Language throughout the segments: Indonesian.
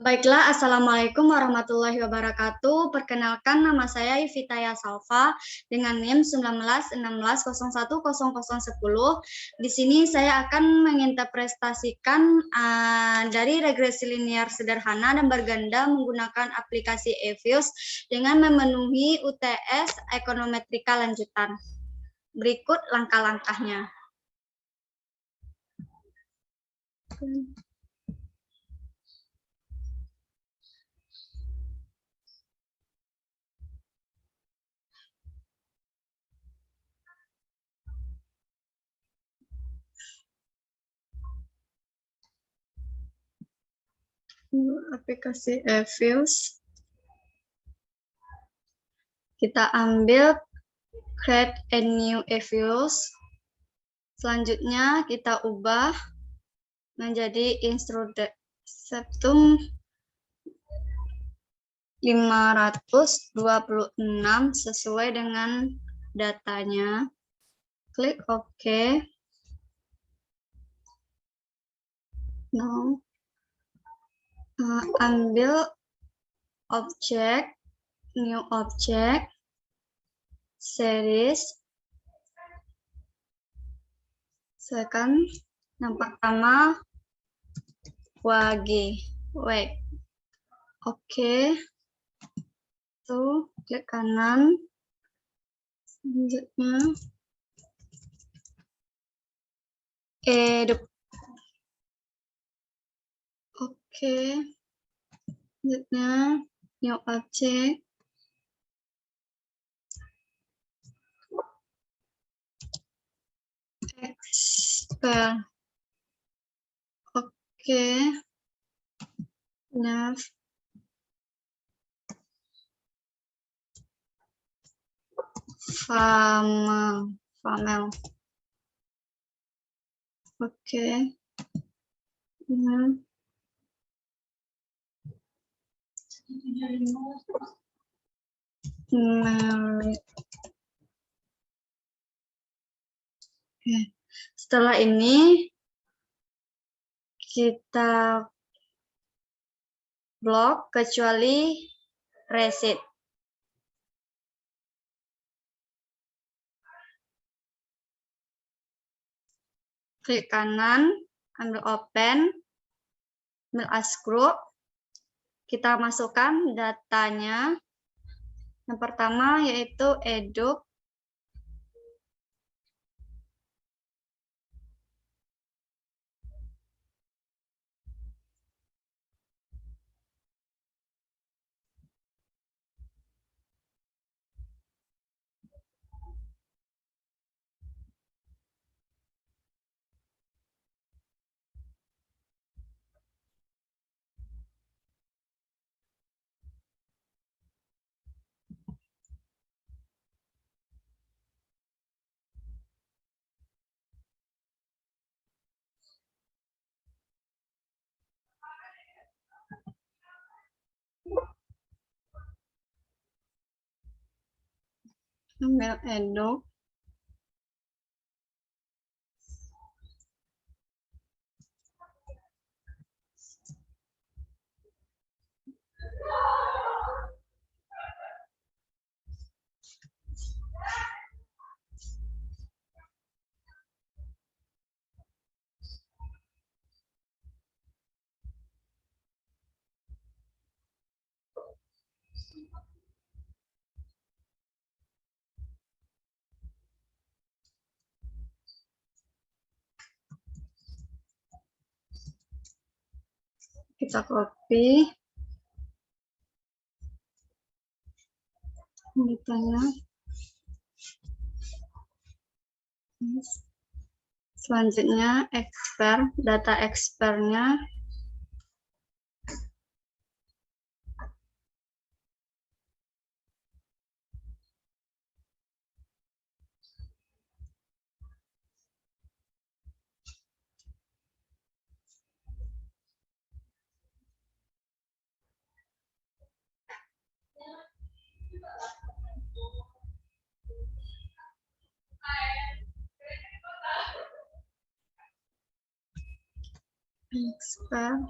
Baiklah, Assalamualaikum warahmatullahi wabarakatuh. Perkenalkan, nama saya Ivitaya Salva dengan NIM 1916010010. Di sini saya akan menginterpretasikan dari regresi linear sederhana dan berganda menggunakan aplikasi EViews dengan memenuhi UTS ekonometrika lanjutan. Berikut langkah-langkahnya. Aplikasi EViews. Kita ambil create a new EViews. Selanjutnya kita ubah menjadi instruct septum 526 sesuai dengan datanya. Klik OK. Now ambil objek, new object, series. Sekarang yang pertama wagi, wait. Oke. Tuh, klik kanan. Selanjutnya edit. Oke. Selanjutnya new object. Expel. Oke. Nav. Famel. Oke. Nah. Oke. Setelah ini kita blok kecuali receipt. Klik kanan, ambil open, ambil as group. Kita masukkan datanya. Yang pertama yaitu eduk. Ambil eduk. Kita copy datanya. Selanjutnya data expertnya. Expert.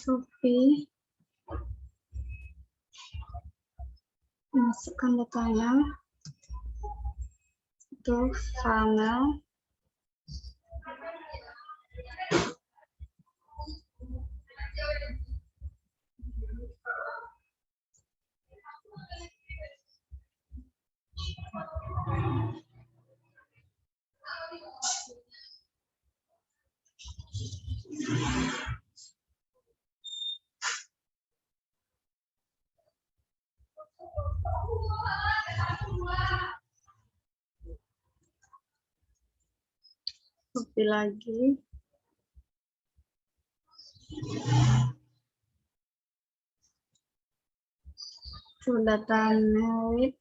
Copy. Masukkan datanya. Itu funnel. Copy lagi. To data merit.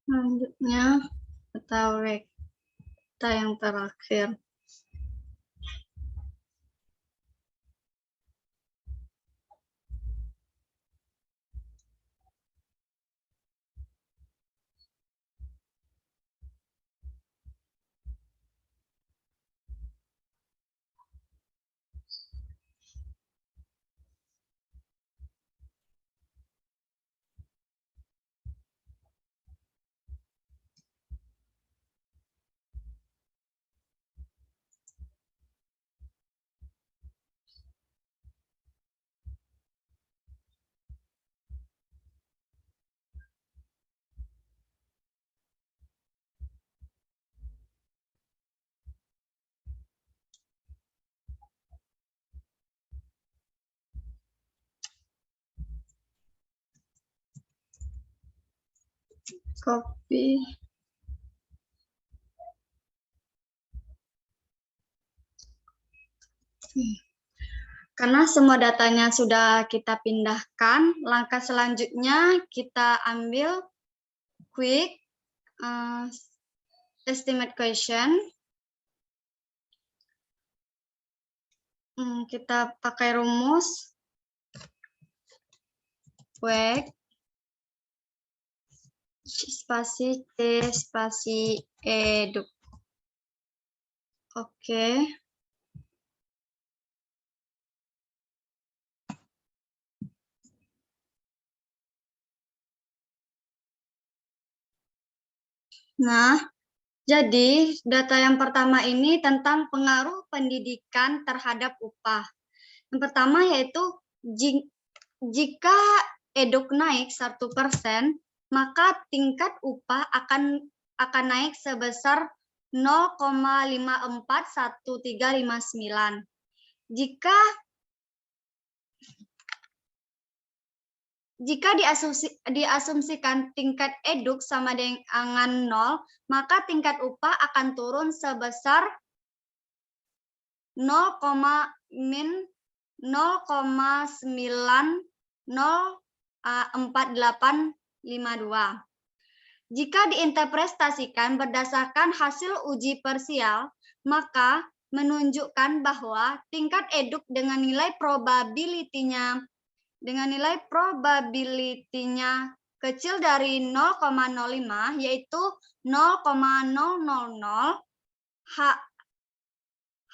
Selanjutnya data rek, data yang terakhir. Copy. Karena semua datanya sudah kita pindahkan, langkah selanjutnya kita ambil quick estimate question. Kita pakai rumus WEG spasi T spasi eduk. Oke. Nah, jadi data yang pertama ini tentang pengaruh pendidikan terhadap upah. Yang pertama yaitu jika eduk naik 1%, maka tingkat upah akan naik sebesar 0,541359. Jika diasumsikan tingkat eduk sama dengan 0, maka tingkat upah akan turun sebesar 0,904852. Jika diinterpretasikan berdasarkan hasil uji parsial, maka menunjukkan bahwa tingkat eduk dengan nilai probability-nya kecil dari 0,05 yaitu 0,000.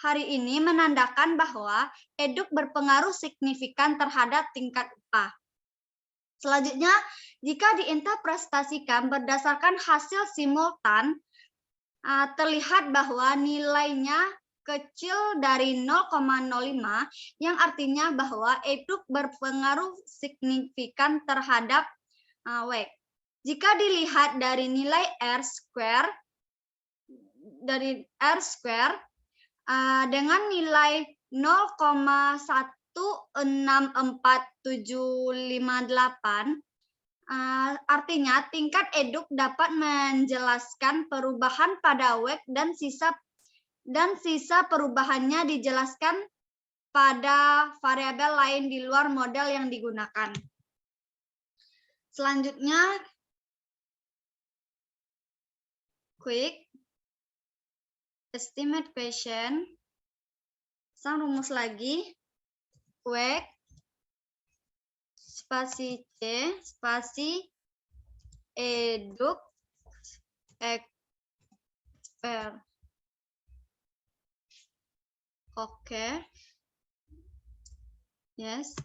Hari ini menandakan bahwa eduk berpengaruh signifikan terhadap tingkat upah. Selanjutnya, jika diinterpretasikan berdasarkan hasil simultan, terlihat bahwa nilainya kecil dari 0,05, yang artinya bahwa eduk berpengaruh signifikan terhadap WEG. Jika dilihat dari nilai R square, R square dengan nilai 0,164758, artinya tingkat eduk dapat menjelaskan perubahan pada web dan sisa perubahannya dijelaskan pada variabel lain di luar model yang digunakan. Selanjutnya, quick estimate question. Sang rumus lagi, quick spasi C spasi eduk expert. Oke. Yes.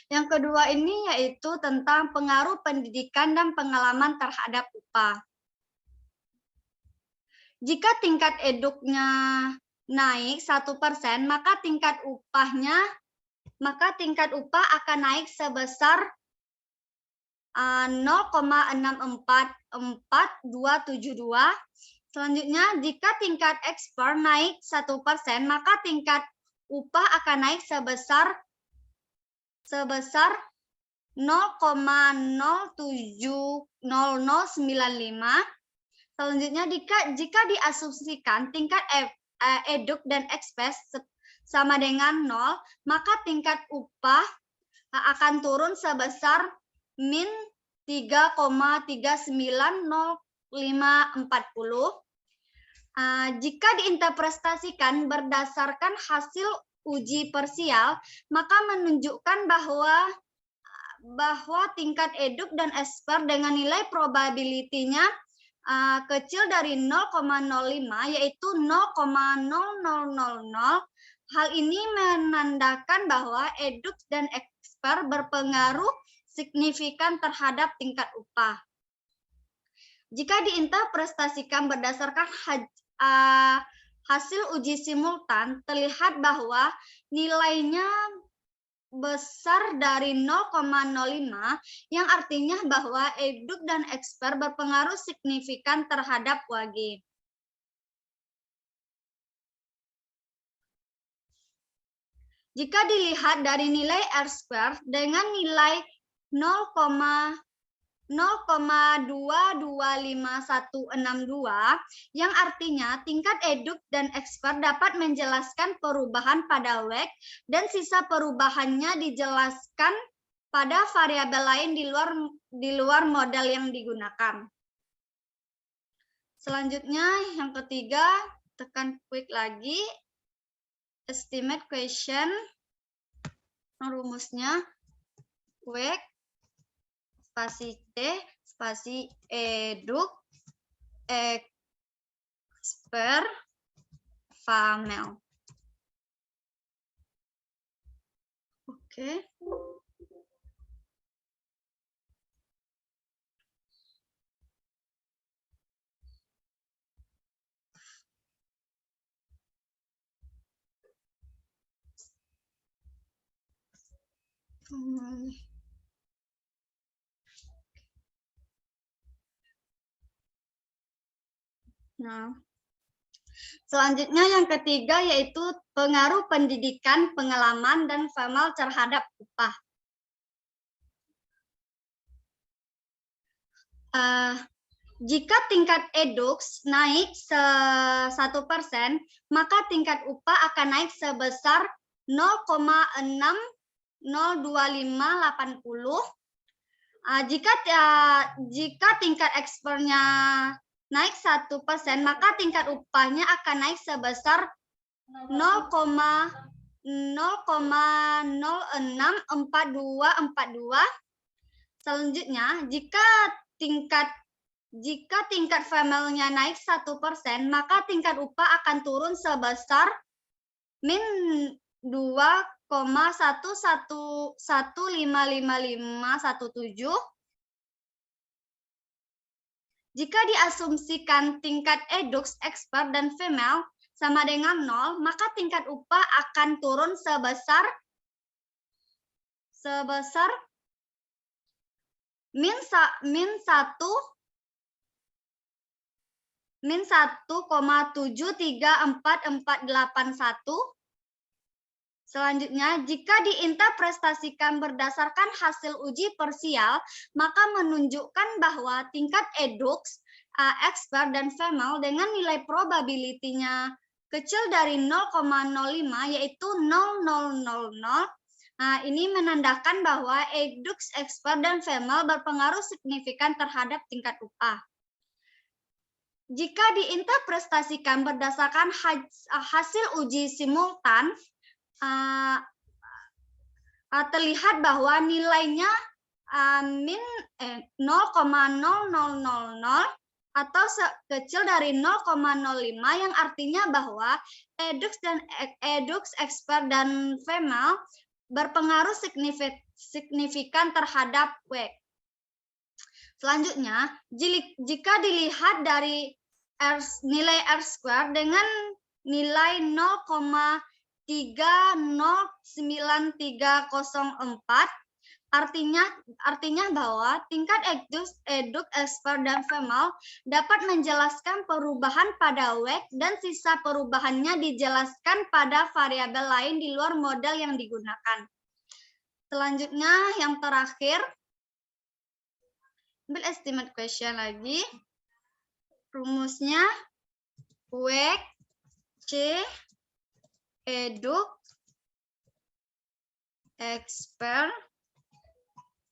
Yang kedua ini yaitu tentang pengaruh pendidikan dan pengalaman terhadap upah. Jika tingkat eduknya naik 1%, maka tingkat upah akan naik sebesar 0,644272. Selanjutnya, jika tingkat ekspor naik 1%, maka tingkat upah akan naik sebesar 0,070095. Selanjutnya, jika diasumsikan tingkat eduk dan ekspres sama dengan 0, maka tingkat upah akan turun sebesar min 3,390540. Jika diinterpretasikan berdasarkan hasil uji parsial, maka menunjukkan bahwa tingkat eduk dan ekspor dengan nilai probability-nya kecil dari 0,05, yaitu 0,0000. Hal ini menandakan bahwa eduk dan ekspor berpengaruh signifikan terhadap tingkat upah. Jika diinterpretasikan berdasarkan hasil uji simultan, terlihat bahwa nilainya besar dari 0,05, yang artinya bahwa eduk dan ekspor berpengaruh signifikan terhadap WAGI. Jika dilihat dari nilai R-square dengan nilai 0,225162, yang artinya tingkat eduk dan ekspor dapat menjelaskan perubahan pada WAG dan sisa perubahannya dijelaskan pada variabel lain di luar model yang digunakan. Selanjutnya, yang ketiga, tekan quick lagi, estimate question, rumusnya quick spasi C spasi eduk expert famel. Oke. Nah, selanjutnya yang ketiga yaitu pengaruh pendidikan, pengalaman, dan famel terhadap upah. Jika tingkat eduk naik 1%, maka tingkat upah akan naik sebesar 0,602580. Jika tingkat ekspornya naik 1%, maka tingkat upahnya akan naik sebesar 0,064242. Selanjutnya, jika tingkat famelnya naik 1%, maka tingkat upah akan turun sebesar min 2,111555517. Jika diasumsikan tingkat eduk, ekspor, dan famel sama dengan 0, maka tingkat upah akan turun sebesar min 1 min 1,734481. Selanjutnya, jika diinterpretasikan berdasarkan hasil uji parsial, maka menunjukkan bahwa tingkat EDUX, expert, dan FEMAL dengan nilai probability-nya kecil dari 0,05 yaitu 0,000. Nah, ini menandakan bahwa EDUX, expert, dan FEMAL berpengaruh signifikan terhadap tingkat upah. Jika diinterpretasikan berdasarkan hasil uji simultan, terlihat bahwa nilainya min 0,0000 atau kecil dari 0,05 yang artinya bahwa EDUX, expert, dan FEMAL berpengaruh signifikan terhadap WEG. Selanjutnya, jika dilihat dari nilai R² dengan nilai 0,309304, artinya bahwa tingkat EDUX, expert, dan FEMAL dapat menjelaskan perubahan pada WEG dan sisa perubahannya dijelaskan pada variabel lain di luar model yang digunakan. Selanjutnya, yang terakhir, ambil estimate question lagi. Rumusnya WEG C EDUX expert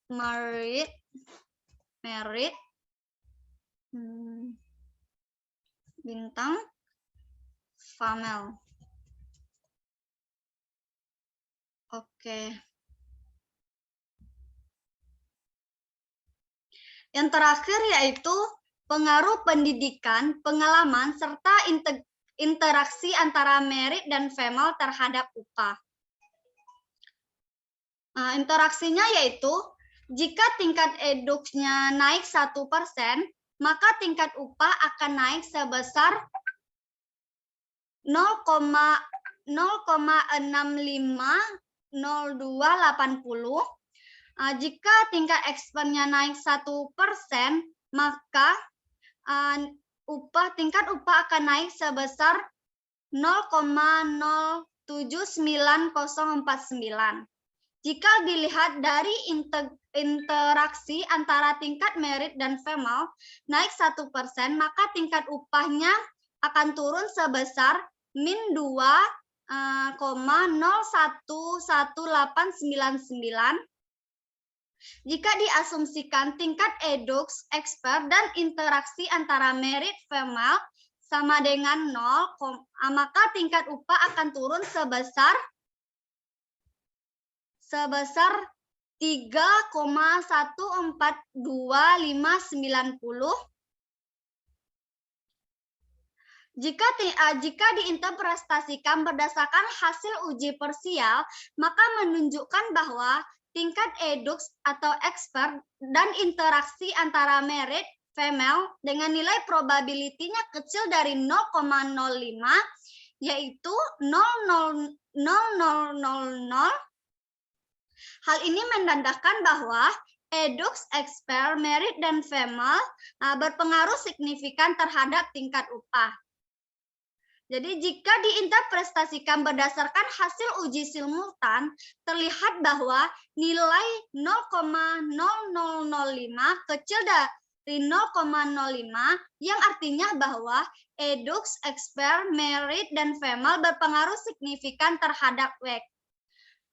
merit bintang FEMAL. Oke. Yang terakhir yaitu pengaruh pendidikan, pengalaman, serta interaksi antara merit dan FEMAL terhadap upah. Nah, interaksinya yaitu jika tingkat EDUX-nya naik 1%, maka tingkat upah akan naik sebesar 0,650280. Jika tingkat expertnya naik 1%, maka tingkat upah akan naik sebesar 0,079049. Jika dilihat dari interaksi antara tingkat merit dan FEMAL naik 1%, maka tingkat upahnya akan turun sebesar min 2,011899. Jika diasumsikan tingkat EDUX, expert, dan interaksi antara merit FEMAL sama dengan 0, maka tingkat upah akan turun sebesar 3,142590. Jika diinterpretasikan berdasarkan hasil uji parsial, maka menunjukkan bahwa tingkat EDUX atau expert dan interaksi antara merit FEMAL dengan nilai probability-nya kecil dari 0,05 yaitu 0,0000. Hal ini menandakan bahwa EDUX, expert, merit, dan FEMAL berpengaruh signifikan terhadap tingkat upah. Jadi jika diinterpretasikan berdasarkan hasil uji simultan, terlihat bahwa nilai 0,0005 kecil dari 0,05 yang artinya bahwa EDUX, expert, merit, dan FEMAL berpengaruh signifikan terhadap WEG.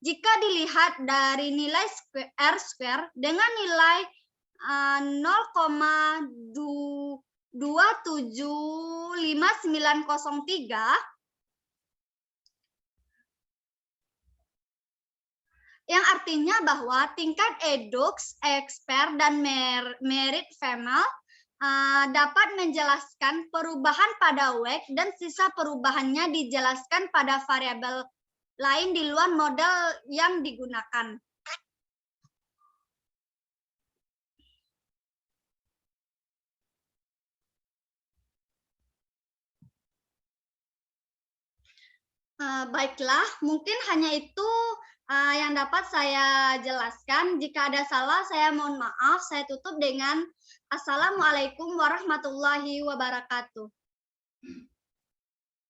Jika dilihat dari nilai R² dengan nilai 0,27903, yang artinya bahwa tingkat EDUX, expert, dan merit FEMAL dapat menjelaskan perubahan pada WEG dan sisa perubahannya dijelaskan pada variabel lain di luar model yang digunakan. Baiklah, mungkin hanya itu yang dapat saya jelaskan. Jika ada salah, saya mohon maaf. Saya tutup dengan Assalamualaikum warahmatullahi wabarakatuh.